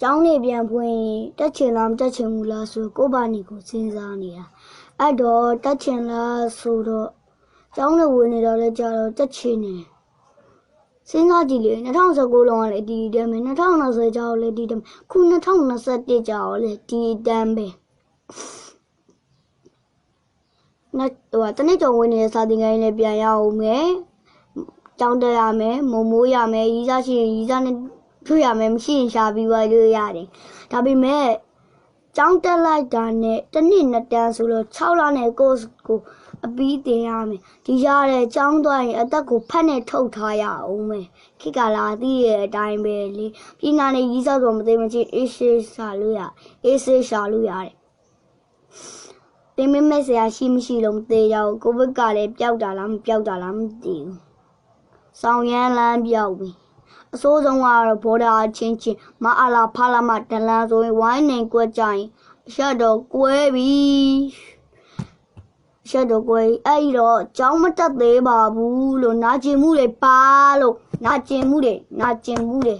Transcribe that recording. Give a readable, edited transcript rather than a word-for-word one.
ကျောင်းနေပြန်ဖွင့်တက်ချင်လားမတက်ချင်ဘူးလားဆိုကိုပါနေကိုစဉ်းစားနေတာအဲ့တော့တက်ချင်လားဆိုတော့ကျောင်းနေဝင်နေတော့လဲကြာတော့တက်ချင်နေစဉ်းစားကြည့်လေ2019လောကလည်းဒီတမ်းပဲ2020ကျောင်းလည်းဒီတမ်းခု2021ကျောင်းလည်းဒီတမ်းပဲတနေ့ကျော်ဝင်နေတဲ့စာသင်ခန်းလေးပြန်ရအောင်မယ်ကျောင်းတက်ရမယ်မမိုးရမယ်ရီးစားရှိရင်ရီးစားနဲ့ထွေးရမယ်မရှိရင်ရှာပြီးသွားလို့ရတယ်ဒါပေမဲ့ကျောင်းတက်လိုက်တာနဲ့တစ်နှစ်နှစ်တန်းဆိုတော့6လနဲ့ course ကိုအပြီးတင်ရမယ်ဒီရတဲ့ကျောင်းသွားရင်အသက်ကိုဖတ်နဲ့ထုတ်ထားရအောင်မယ်ခိကလာသိရဲ့အတိုင်းပဲလေပြည်နာနေရီးစားဆိုမသိမချင်းအေးဆေးရှာလို့ရအေးဆေးရှာလို့ရတယ်တင်မမဲ့ဆရာရှိမရှိလုံးသေရောက်ကိုဗစ်ကလည်းပျောက်တာလားမပျောက်တာလားမသိဘူးဆောင်ရမ်းလမ်းပျောက်ပြီအစိုးဆုံးကတော့ဘော်ဒါချင်းမအားလာဖာလာမတလန်းဆိုရင်ဝိုင်းနေကွက်ကြရင်ရှက်တော့ကွဲပြီရှက်တော့ကွဲအဲ့တော့ကျောင်းမတက်သေးပါဘူးလို့နာကျင်မှုတွေပါလို့နာကျင်မှုတွေ